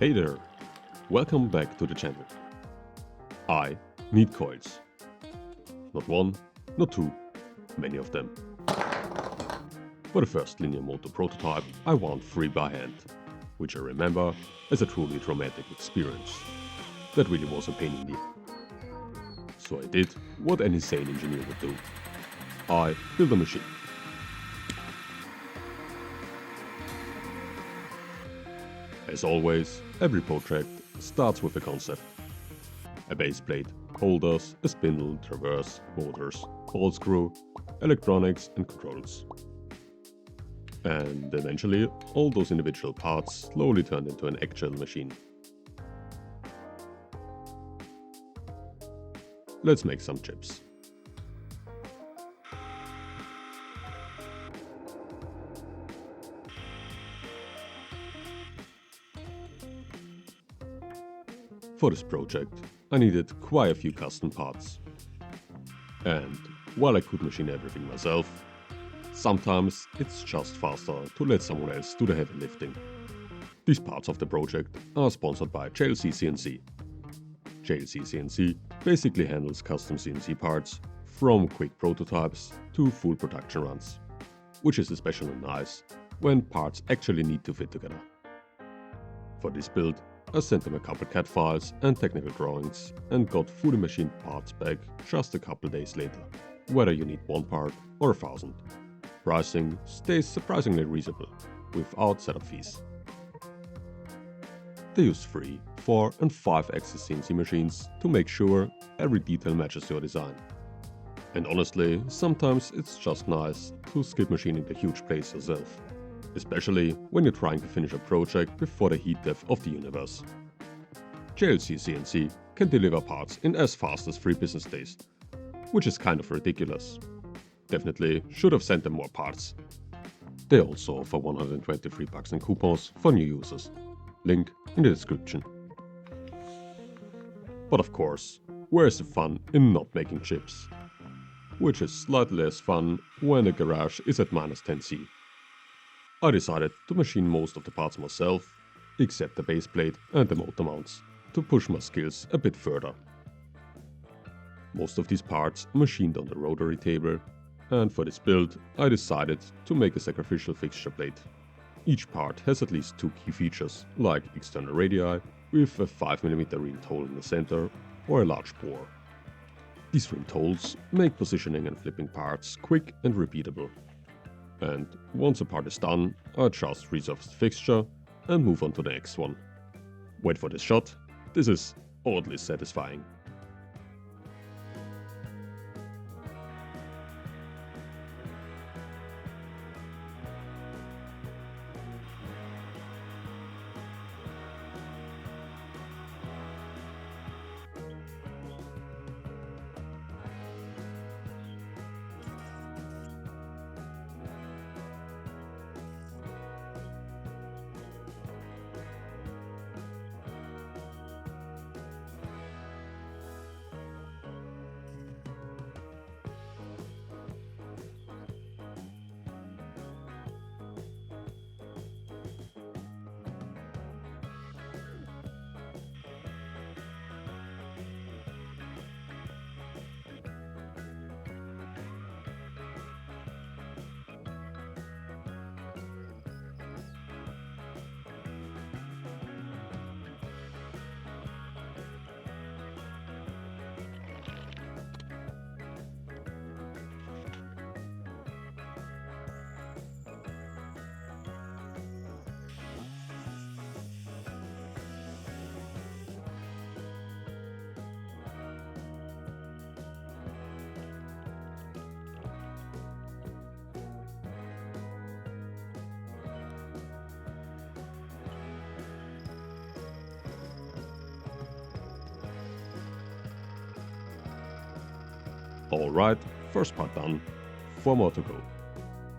Hey there, welcome back to the channel. I need coils. Not one, not two, many of them. For the first linear motor prototype I wound 3 by hand, which I remember as a truly traumatic experience. That really was a pain in the. So I did what any sane engineer would do. I built a machine. As always, every project starts with a concept. A base plate, holders, a spindle, traverse, motors, ball screw, electronics and controls. And eventually, all those individual parts slowly turned into an actual machine. Let's make some chips. For this project, I needed quite a few custom parts. And while I could machine everything myself, sometimes it's just faster to let someone else do the heavy lifting. These parts of the project are sponsored by JLCCNC. JLCCNC basically handles custom CNC parts from quick prototypes to full production runs, which is especially nice when parts actually need to fit together. For this build, I sent them a couple CAD files and technical drawings and got fully machined parts back just a couple days later, whether you need one part or 1,000. Pricing stays surprisingly reasonable, without setup fees. They use 3, 4 and 5 axis CNC machines to make sure every detail matches your design. And honestly, sometimes it's just nice to skip machining the huge plates yourself. Especially when you're trying to finish a project before the heat death of the universe. JLCCNC can deliver parts in as fast as 3 business days, which is kind of ridiculous. Definitely should have sent them more parts. They also offer 123 bucks in coupons for new users. Link in the description. But of course, where's the fun in not making chips? Which is slightly less fun when the garage is at -10°C. I decided to machine most of the parts myself, except the base plate and the motor mounts, to push my skills a bit further. Most of these parts are machined on the rotary table, and for this build I decided to make a sacrificial fixture plate. Each part has at least 2 key features, like external radii with a 5mm rimmed hole in the center or a large bore. These rimmed holes make positioning and flipping parts quick and repeatable. And once a part is done, I just resurface the fixture and move on to the next one. Wait for this shot, this is oddly satisfying. Alright, first part done, 4 more to go.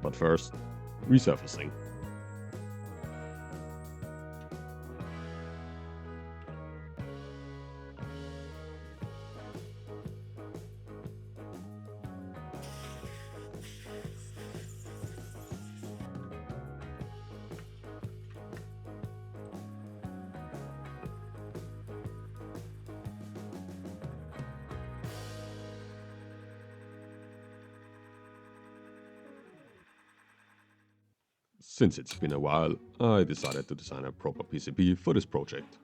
But first, resurfacing. since it's been a while, I decided to design a proper PCB for this project.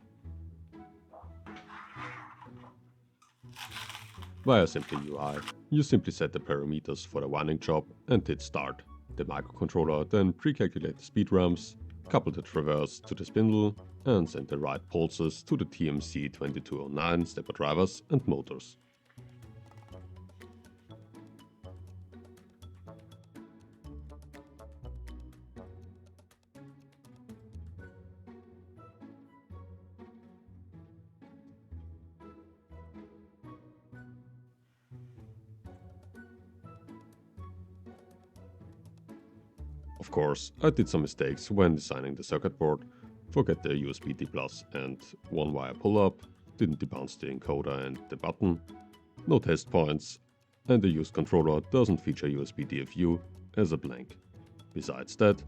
Via Simple UI, you simply set the parameters for the winding job and hit start. The microcontroller then pre-calculates the speed ramps, couple the traverse to the spindle, and send the right pulses to the TMC2209 stepper drivers and motors. Of course, I did some mistakes when designing the circuit board, forget the USB D+ and one wire pull-up, didn't debounce the encoder and the button, no test points, and the used controller doesn't feature USB DFU as a blank. Besides that,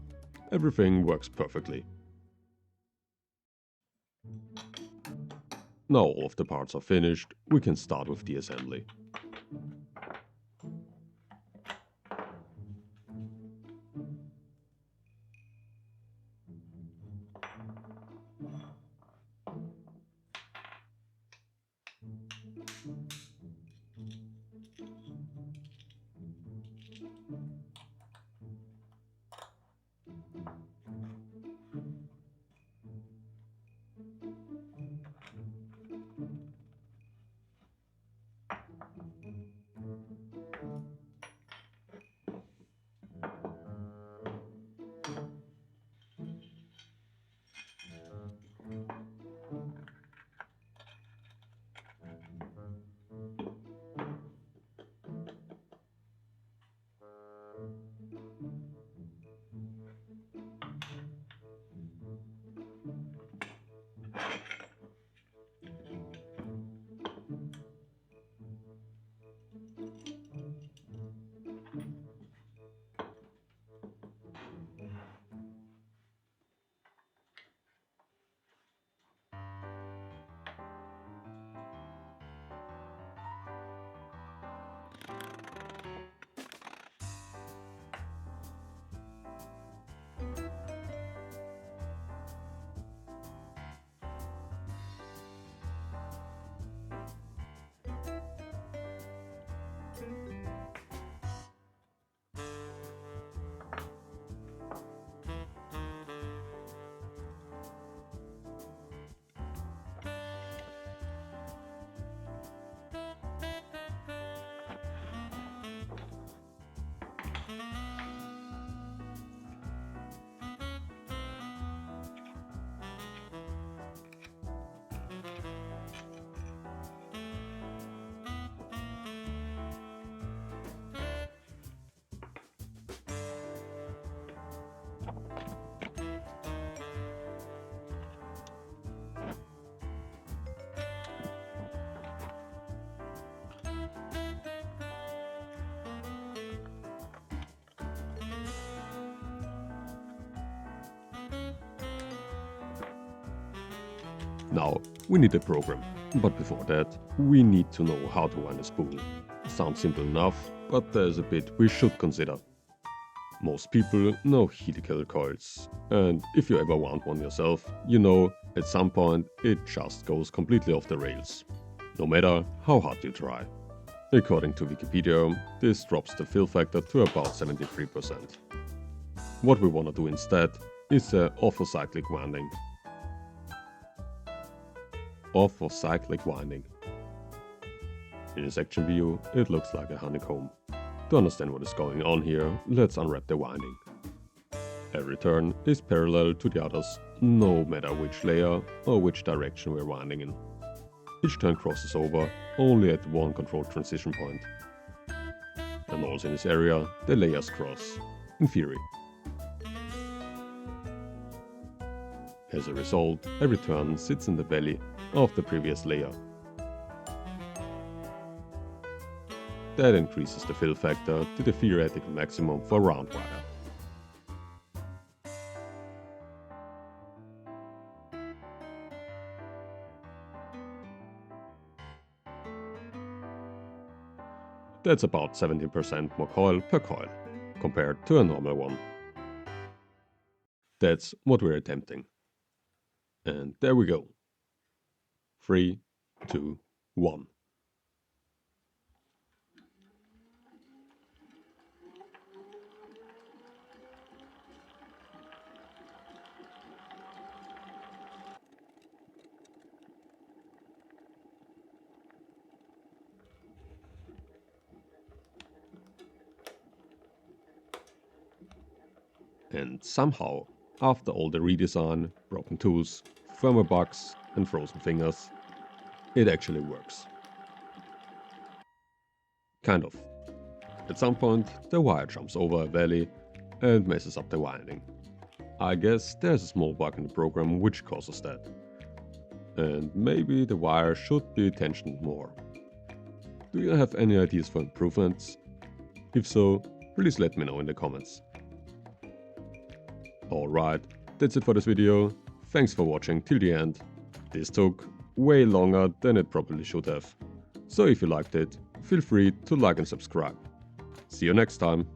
everything works perfectly. Now all of the parts are finished, we can start with the assembly. Now, we need a program, but before that, we need to know how to wind a spool. Sounds simple enough, but there's a bit we should consider. Most people know helical coils, and if you ever wound one yourself, you know at some point it just goes completely off the rails, no matter how hard you try. According to Wikipedia, this drops the fill factor to about 73%. What we want to do instead is a orthocyclic winding. Orthocyclic winding. In a section view, it looks like a honeycomb. To understand what is going on here, let's unwrap the winding. Every turn is parallel to the others, no matter which layer or which direction we're winding in. Each turn crosses over only at one control transition point. And also in this area, the layers cross, in theory. As a result, every turn sits in the belly of the previous layer. That increases the fill factor to the theoretical maximum for round wire. That's about 17% more coil per coil, compared to a normal one. That's what we're attempting. And there we go. 3, 2, 1. And somehow, after all the redesign, broken tools, firmware bugs and frozen fingers, it actually works. Kind of. At some point, the wire jumps over a valley and messes up the winding. I guess there's a small bug in the program which causes that. And maybe the wire should be tensioned more. Do you have any ideas for improvements? If so, please let me know in the comments. Alright, that's it for this video. Thanks for watching till the end. This took way longer than it probably should have. So if you liked it, feel free to like and subscribe. See you next time.